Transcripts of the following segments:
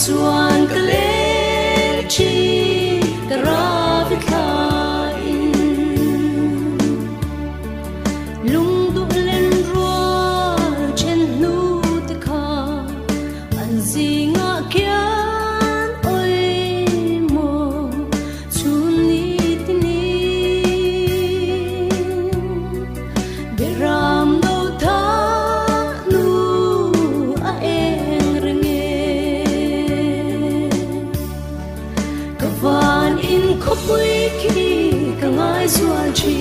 chuan ka le chi ka ra vi thain lung du len rual chen nu te kha an zinga kian oi mo chun ni ti ni beram do tha nu a eng renge kavan in khopui ki ka ngai zual chi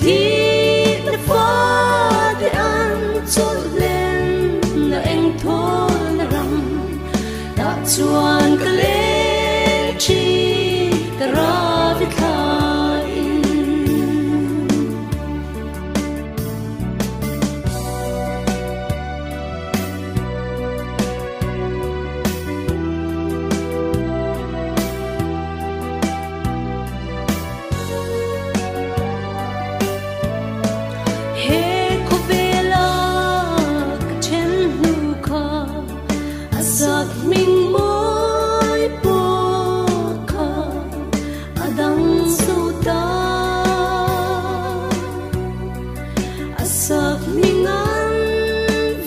ti na fa de an chol len na eng thol na ram ta chuan ka le chi ka ra vi thain he ko vela ka chen nu kha asak ming moi po kha adang su ta asak ming an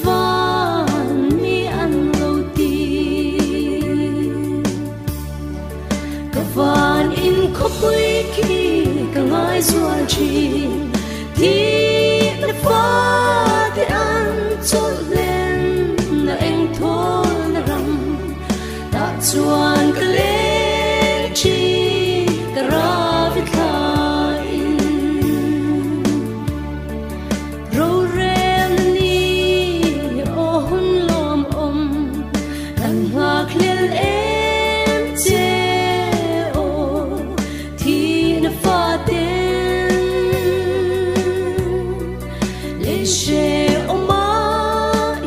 van mi an lo ti kavan in khopui ki ka ngai zual chi ti na fa de an chol len na eng thol na ram ta chuan ka le chi ka ra vi thain ro rem ni o hun lom om kan ha khlel em che o thi na fa ten le she o ma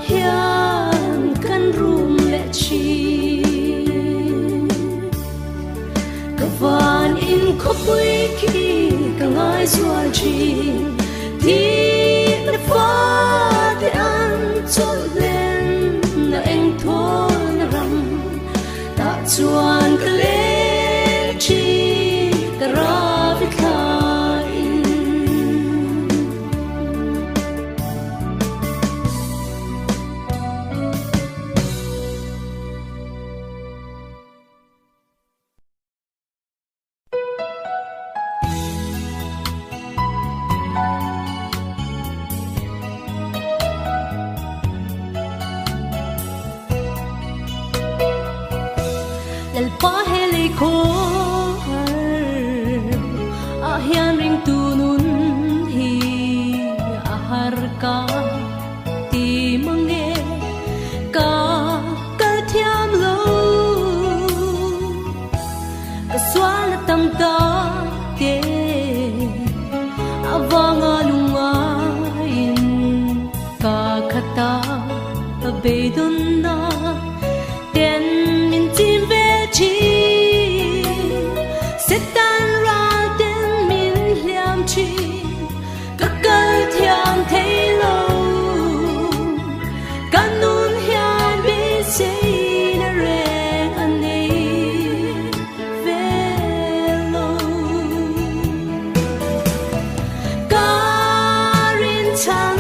hian kan rum le chi kavan in khopui ki ka ngai zual chi ti na fa de an chol len na eng thol na ram ta chuan ka le chi ka ra vi thain lal pa hele ko a hian ring tu nun hi a har ka ti mange ka kal thiam lo ka swal tam ta te awanga lunga in ka khata be don na ten min tim ve chi se tan ra ten min liam chi ka kal thiam thei lo kan nun hian be se na ren an nei ve lo ka rin chan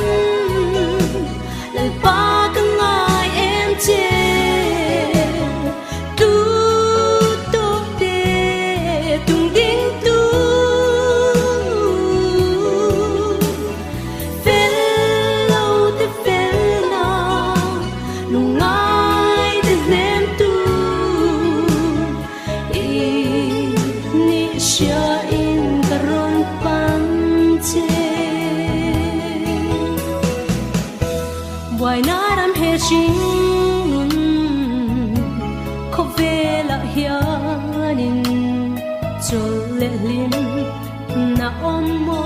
lal pa ka ngai em che Why not I'm hedging ko vela hianin chole lim na ommo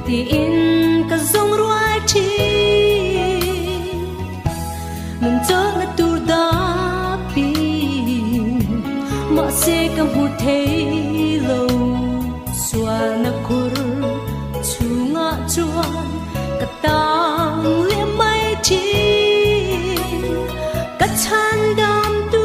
ti in ka zong ruai chi mun cho na tur da pi ma se kam hu thei lo swa na kur chunga chuan ka tang le mai chi ka chan dam tu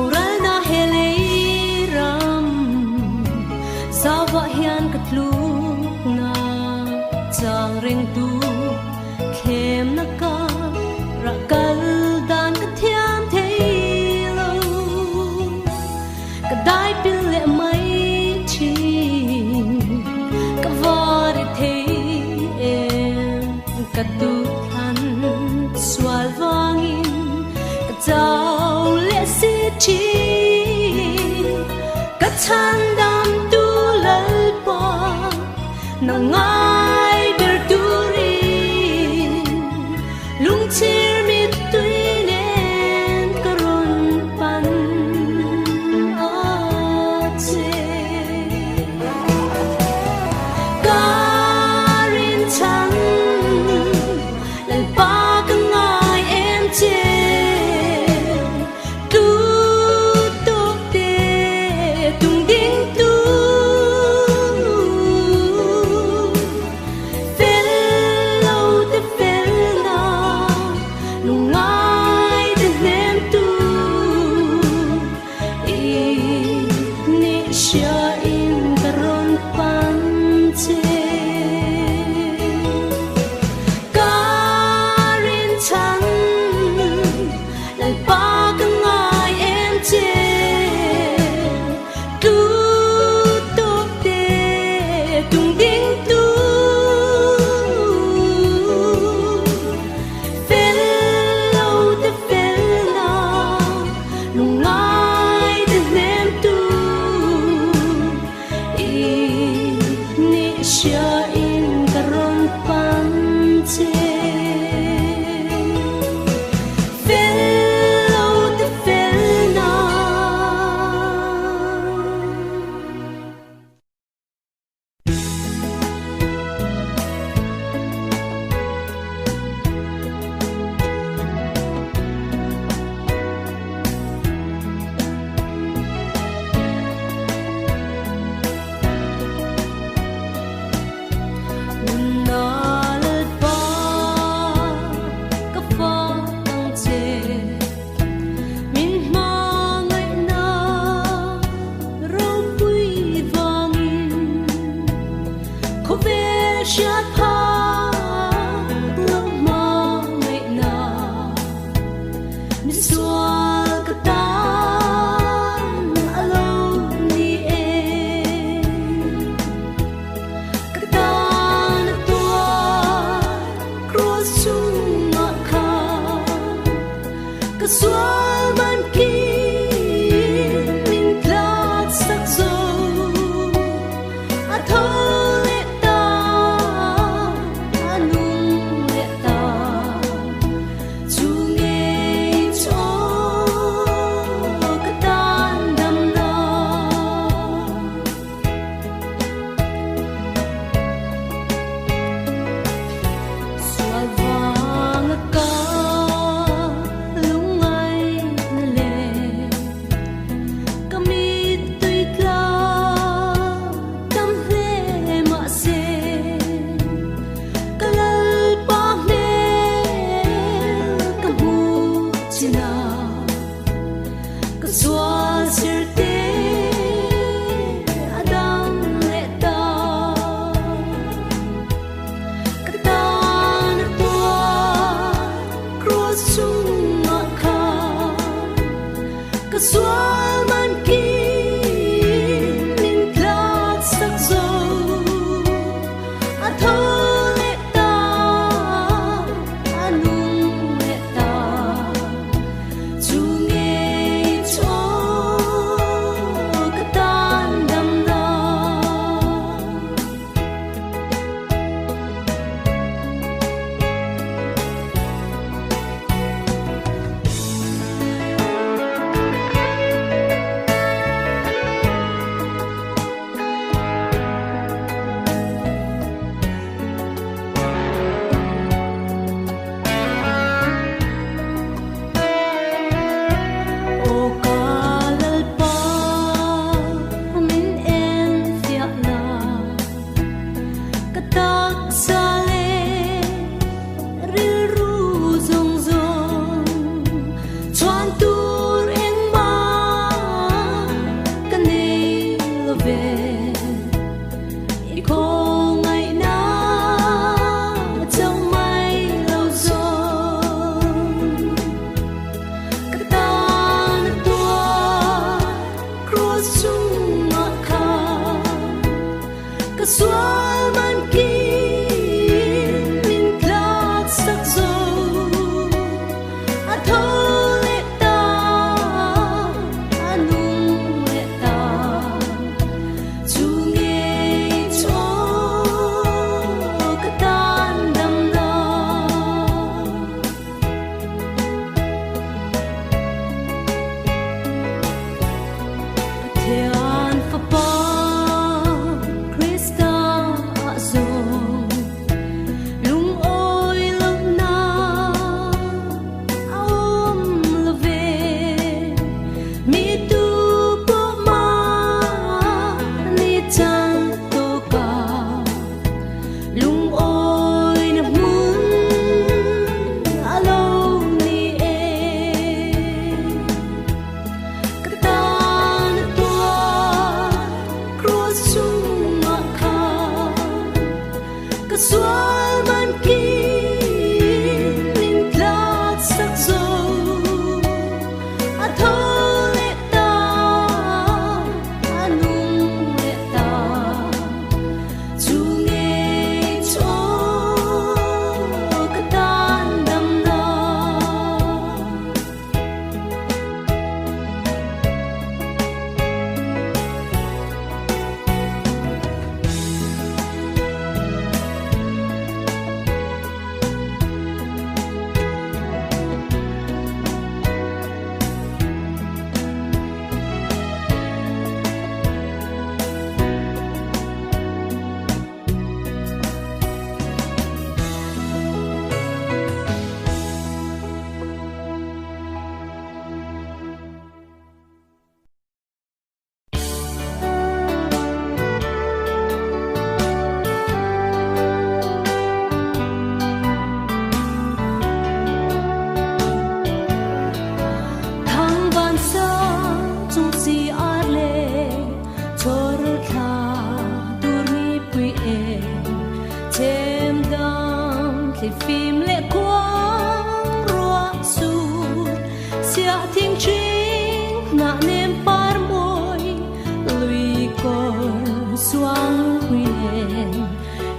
Moral na hele ram Zawa hian katluk na Chang reng tu Khem na ka Rakal dan ka thiam thei lo Kadai pil le mai chi Kavare thei em Katu than Swal vangin Kazao le si chi Kachan dam tu lal pa Na ngai ber turin Lung chir mit tui nen karon pan Ache Karin chan Lal pa ka ngai em che Tu tok te tung ding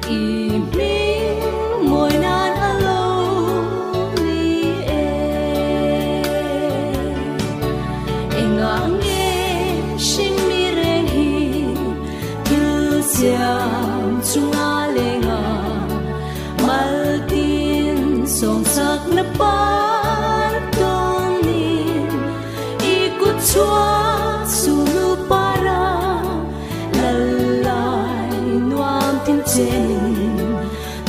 y mình mỗi nan a lâu li e ngang nghe sinh mi rèn hi cứ xiang chung a lê nga mal tin song sắc na par ton nin ikut chua sulu para lalai nuam tin chen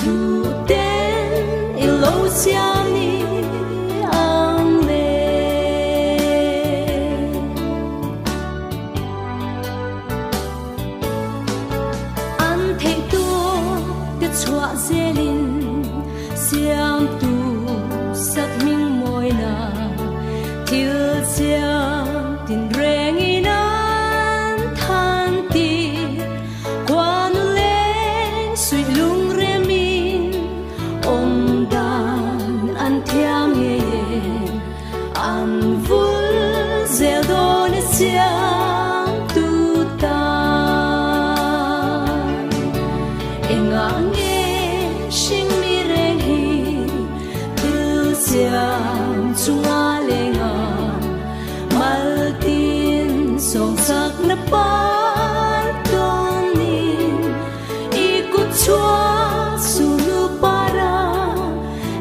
tu ten ilo siam ni ang le an thei tu te chua zelin siam tu sắc minh môi na thiếu siam tin reng in an than ti qua nu lên suy lung re min om dan an thiam ye an vul zel do ne siam tu ta engang sinh mi rèn hi cứ xiang chung a lê nga mal tin song sắc na par ton nin ikut chua sulu para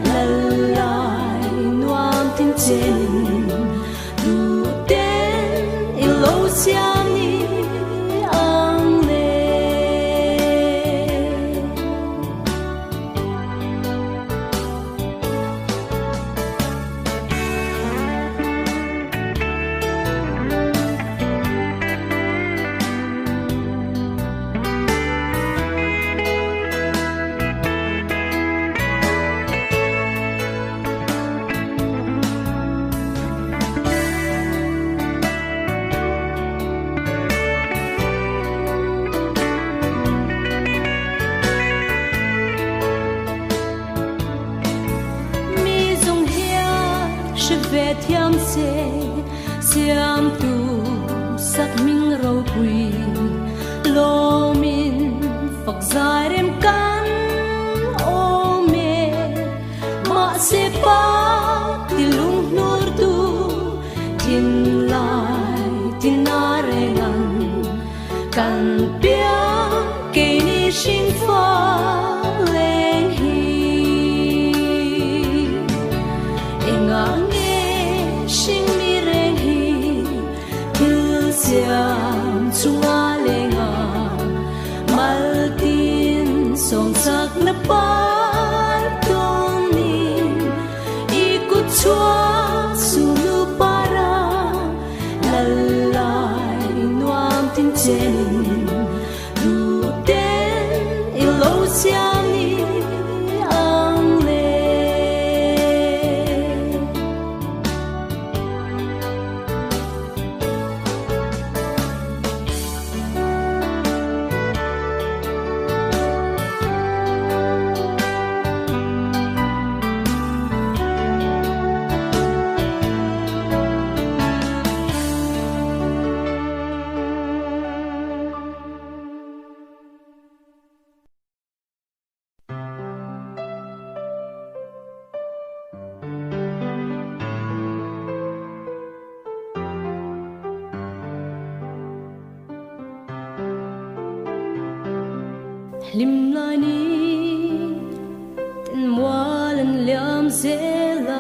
lalai nuam tin chen tu ten ilo siam ni ang le về thiam se siam tu sắc minh râu quỳ lô min phật dài đêm can ô mê mà se pa ti lung nur tu tin lai tin na rengan kan pia ke ni shin fa lên hi engang sinh mi rèn hi cứ xiang chung a lê nga mal tin song sắc na par ton nin ikut chua sulu para lalai nuam tin chen tu ten ilo siam ni ang le lim lai ni ten mualan liam zela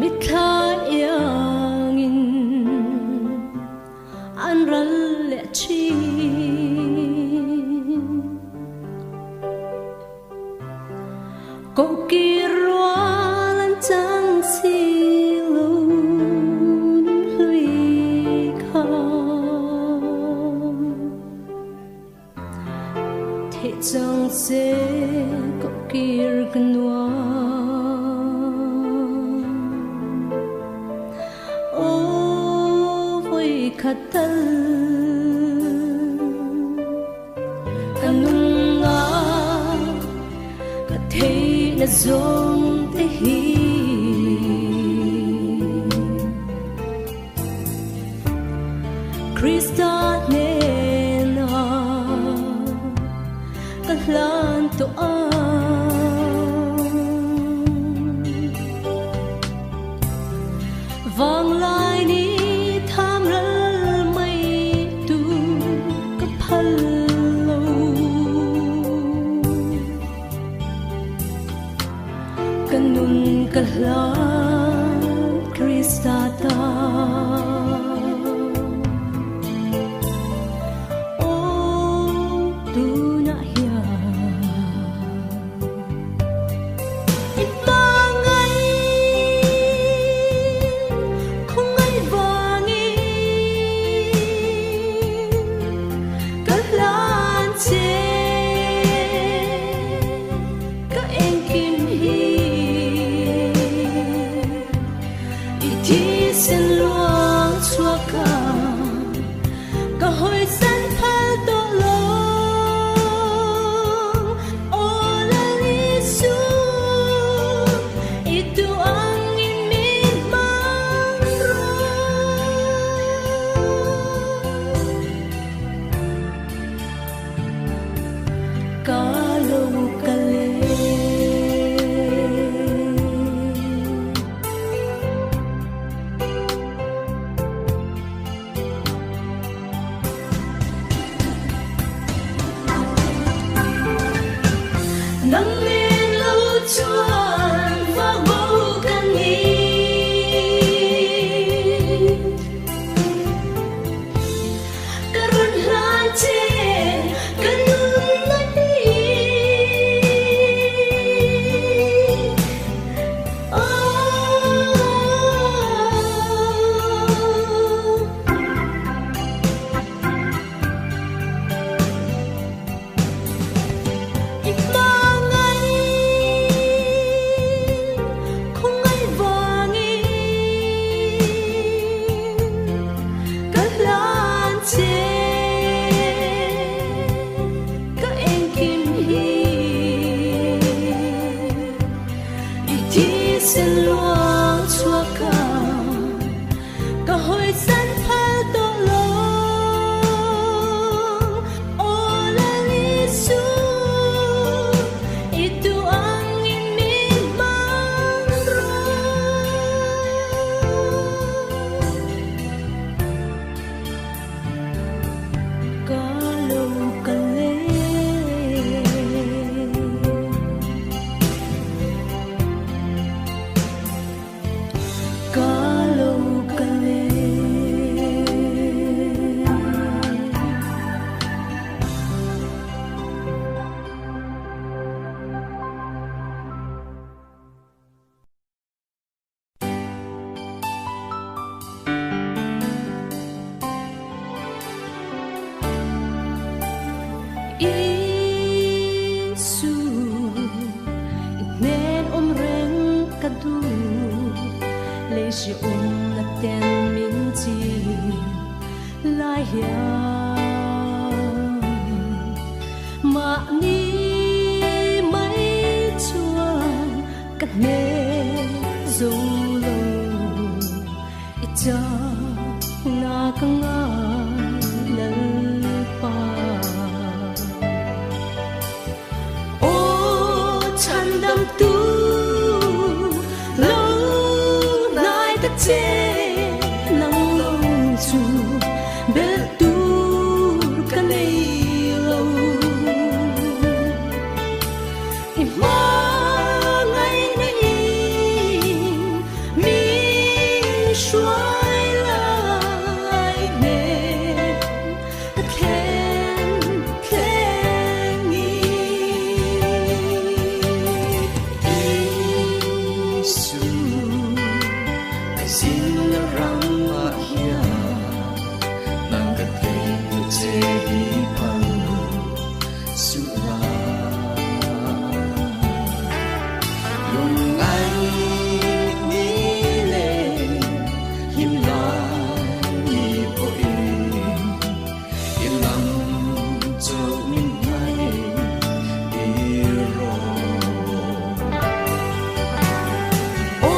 mit tha yang in an ral le chi ko ki rualan chang si chẳng sẽ có kia gần nun kalan Kristata o tu na hiya ipangai không ai vangin kalan che ka en kim hi ti sen luang chua ka hoi san phal to lo o la li su itu angin min mang ro kalau kale nắng lên lâu chuan và bầu căn nghi karun lan che kanun na đi ipangai không ai vangin kalan che ka en kim hi ti sen luang chua ka hoi san phal to lo o la li su itu angin min mang ro kalau kale kalau kale Isu nen reng kadu le shi na ten min chi lai ya ma ni mai chuan ka ne zo lo icha na ka nga lal pa o chan dam tu lo nai ta che nang lo chu bel tu ka nei lo i ma ngai nei mi shuai lai ne ta khen ni Isu xin la ram ma hiya nang ka te che hi pang su la lung ai ni le him la ni po ilam cho min nai ro o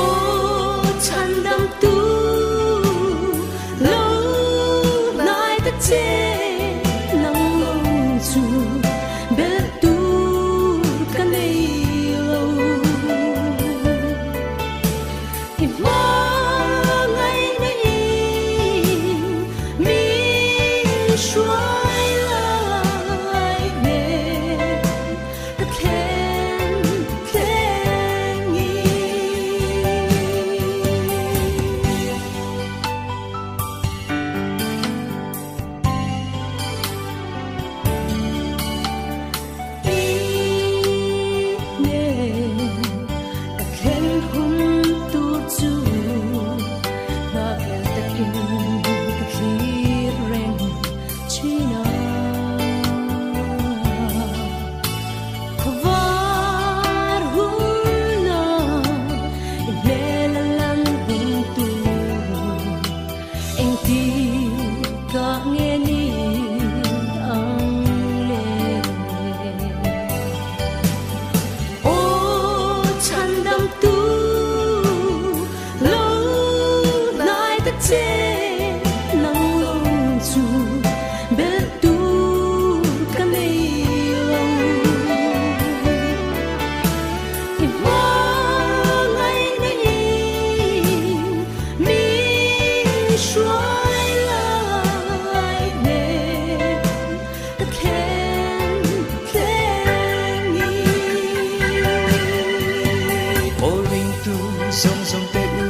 song song te u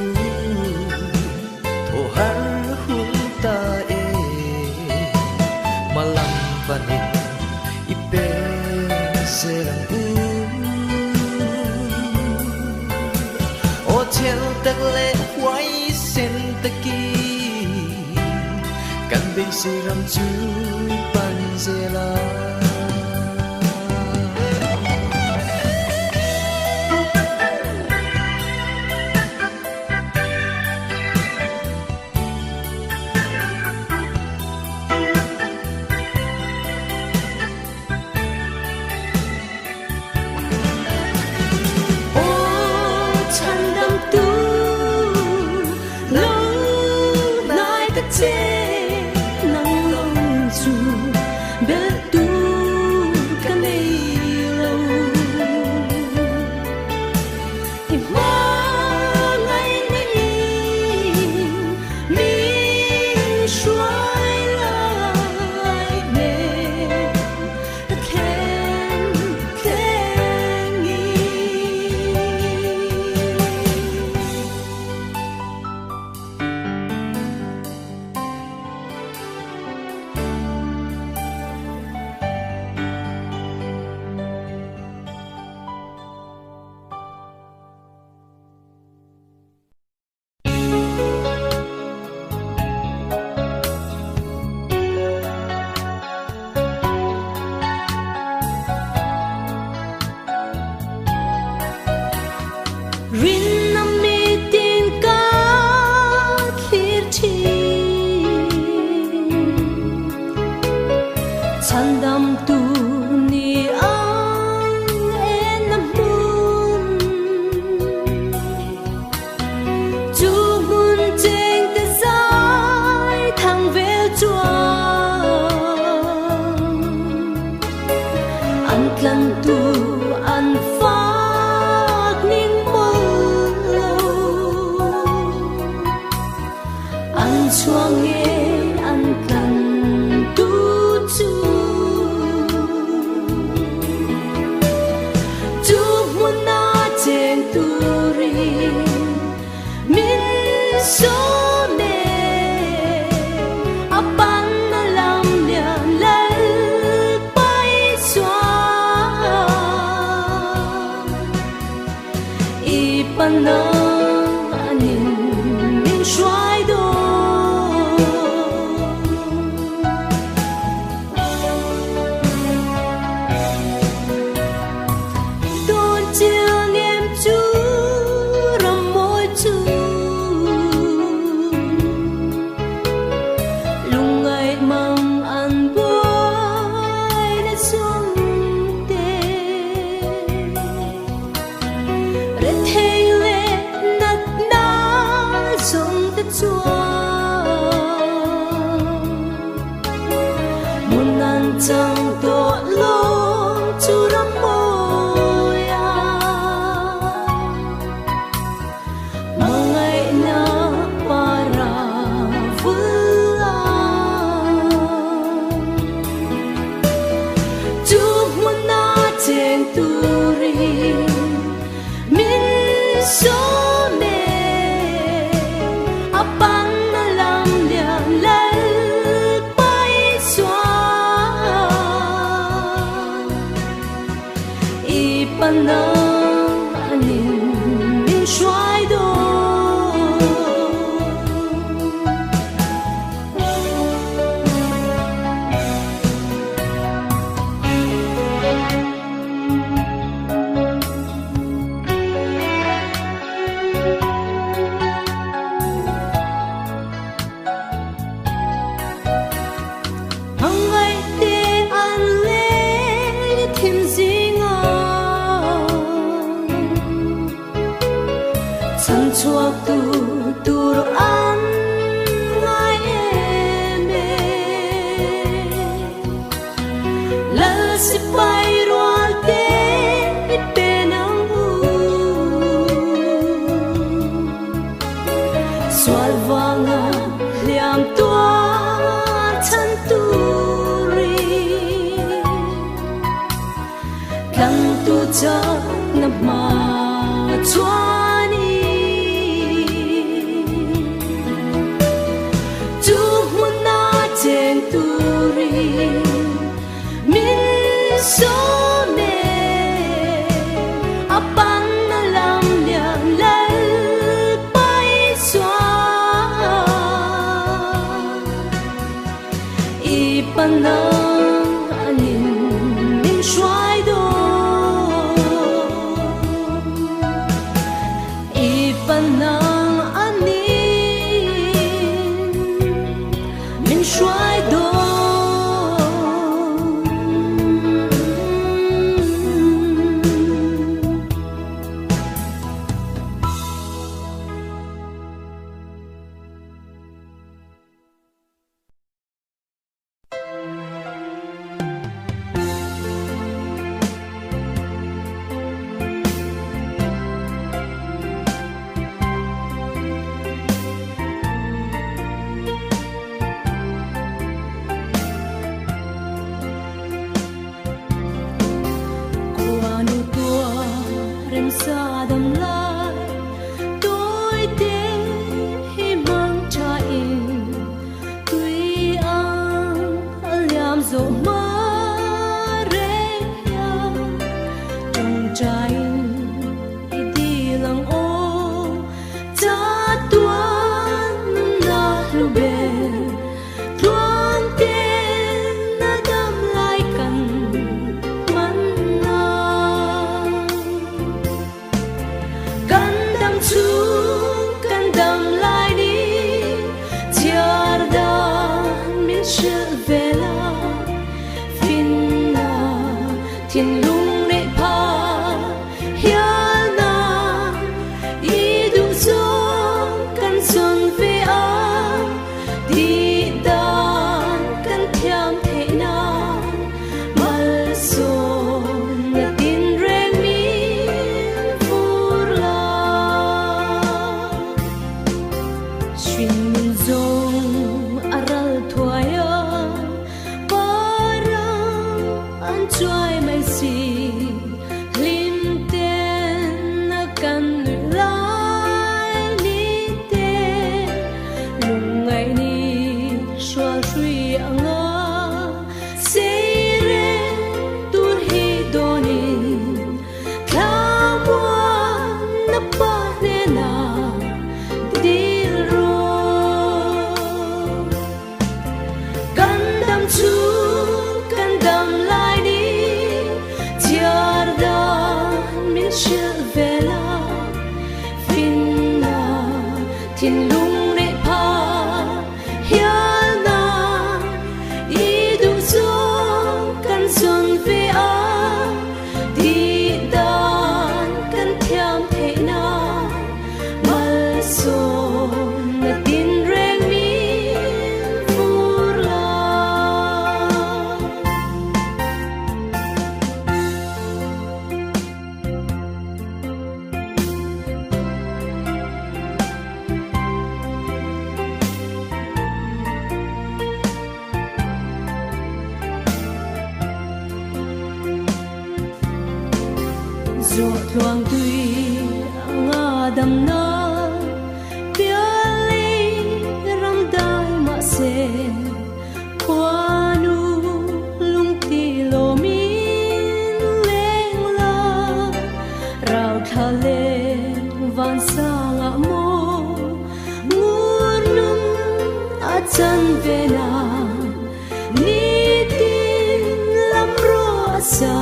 tho har hun ta e malam panin ipe selang u o chel tak le wai sen taki kan be siram chu pan zela nắng lông dù biết tu cái này lâu thì hoa ngày nay mình xoay lại về khen khen nghi. Rin nam mi tin ka khir thi chandam tu ni ang en nam mun chu mun cheng te sai thang vel chua an tlan tu an fa chuang nghe ăn cần tu chu muốn na trên tu ri min số nè apan na lam liam lal bay xóa ipan na anin min xoay đôi chẳng tội lỗi chú lắm môi mà ngày na para vula chú muốn na trên turi min số nè apan na lam liam lal bay xóa ipan na anin min xoay đôi. Hằng ngày để ăn lễ thêm gì ngon chân chuộc tu đồ ăn ngay em lỡ sẽ bay rồi đến ít bên ang xoal vanga liam tua chân turi kan tu cha na ma chuani nang anin min shwai do ipan nang anin min shwai do xa đầm lai tôi tên hi mang cha in tuy ang liam zo ma re ya trong trai đi lang ô cha tuan na lu be tuan tên na đam lai kan man na kan đam lai đi chiar da min she vela fin na thiên lung ne pa hial na i du zo kan son ve a đi dan kan thiam the na mal so na tin reng mi fur la Shin min zong aral thuaya parang an chuai mai si lim ten na kan lai ni te lung ngai ni shwa shui anga se re tur hi donin khamwa na pa ne na kan đam lai đi chiar da min she vela fin na thiên lung ne pa hial na i du zo kan son ve a đi dan kan thiam the na mal so na tin reng mi fur la ruột loang tuy nga đầm na bia ly ram dai ma se qua nu lung ti lo min leng la rau tha le van sa nga mo ngur num a chan ve na ni tin lam ro sa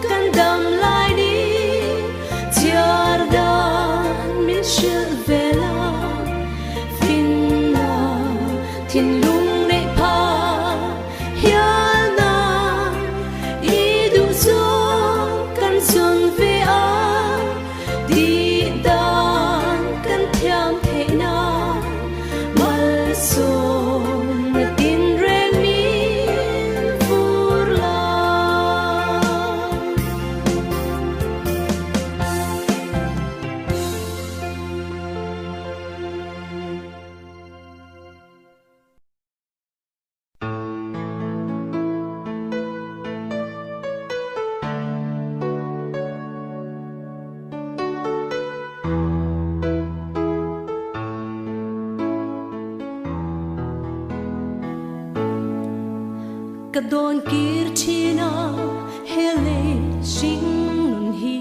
kan đam lai đi chiar da min she vela fin na thiên lung ne pa hial na i du zo kan son ve a đi dan kan thiam the na mal so na tin reng mi fur la kadon kir china hele sing nun hi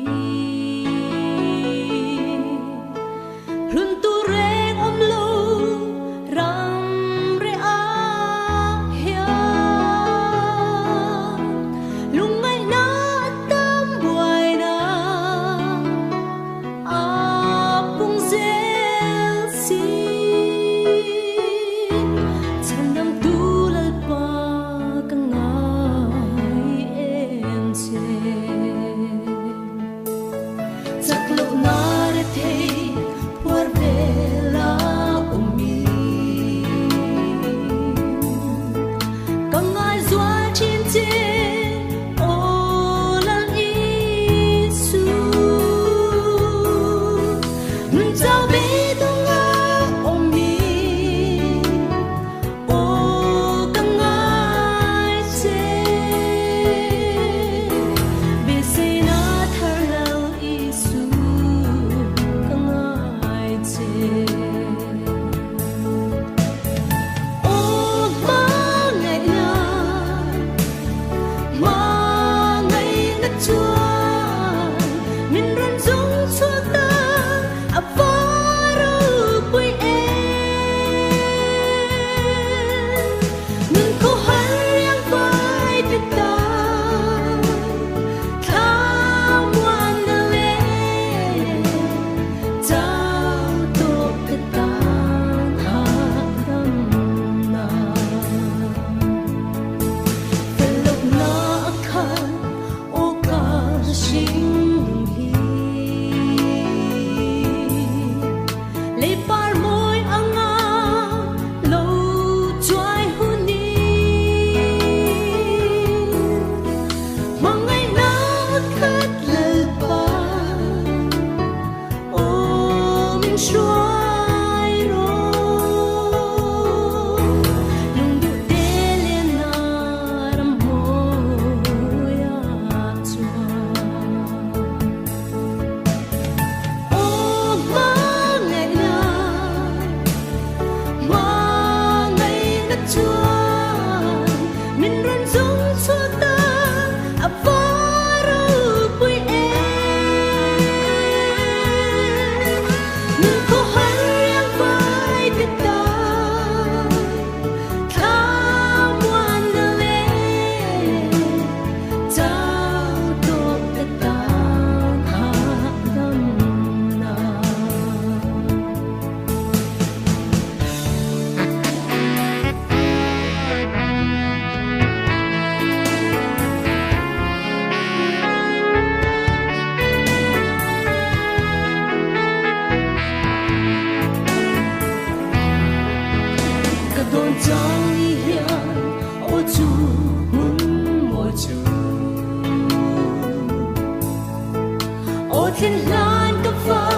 thiên lan cấp pha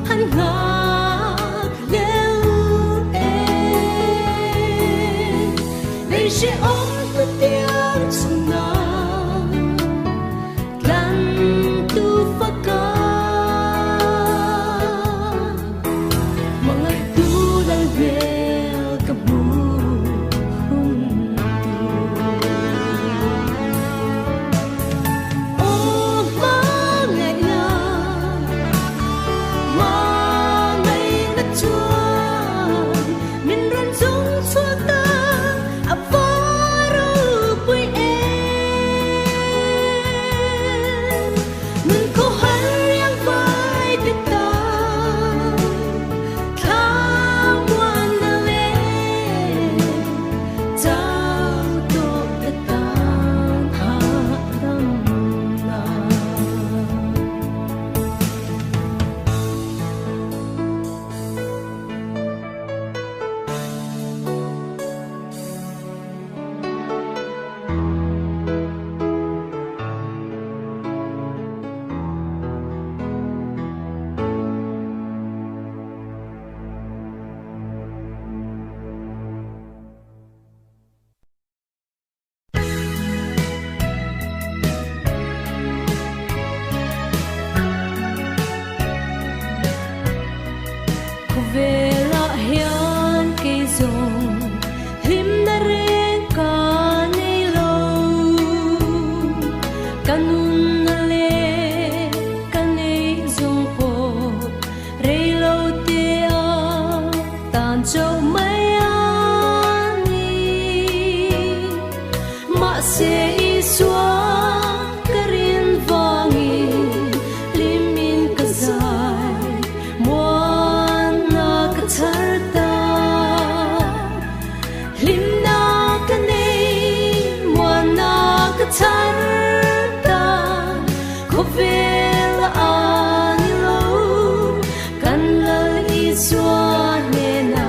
hắn ngã leo em lấy sẽ ôm tôi tiếng sung na lan tu phát ca mga tulad bel kabu về lạ hiền cây rồng lim đã rên cả nay lâu kanun le kanay rồng po rây lâu tia tan châu mấy ani mà sẽ xóa karin vangi limin kazai Sarta limna kane mwana katarta kovel anilo kanlal iswanena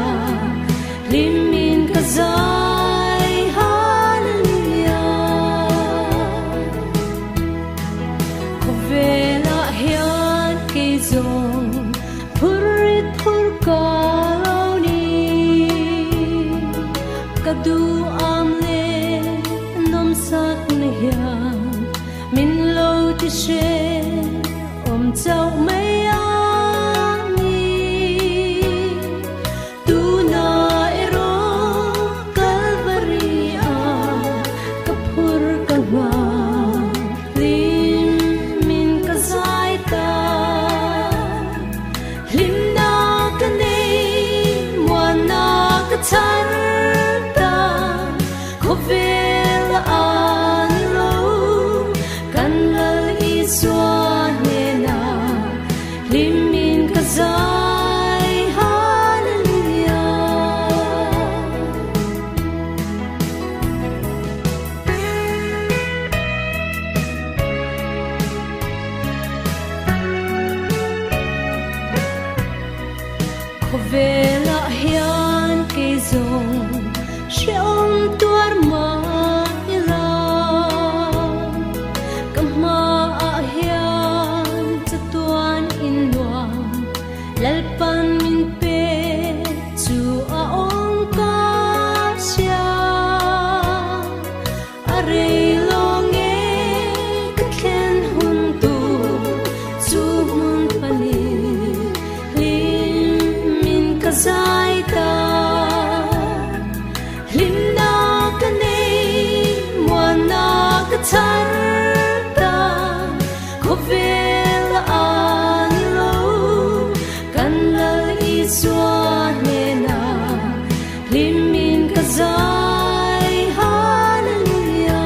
limin kazai hallelujah kovela hian kezong purit purka du am le nom sak ne hian min lo ti she om chau mai ani tu na ero kalvaria kapur kawa lim min ka zaita lim na kane mwana ka tar Kovel anilo kanlal iswanena limin kazai hallelujah Kovel hian kezong Siom tuar ma ila Kama ahian Tatuan inwang Lalpan min pe Chu aong ka siya Aray longe Kakhen huntu Chu hun pani Lim min kazay ta limna kane mwana katarta kovel anilo kanlal iswanena limin kazai hallelujah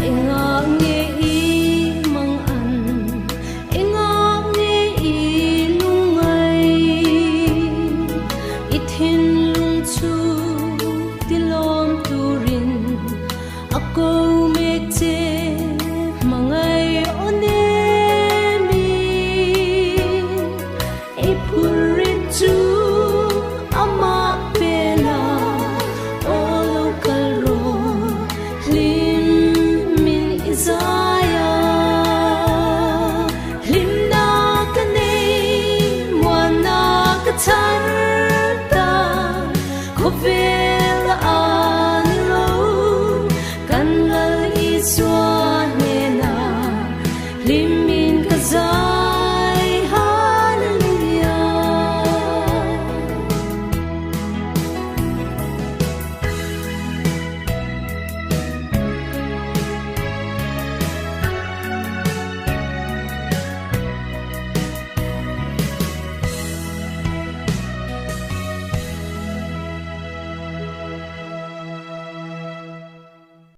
engak nge i mang an engak nge i lungai ithin lung chu tilom turin ako mete mangai onemi ipuritu ama pena olo kalro lim min izaya khóc về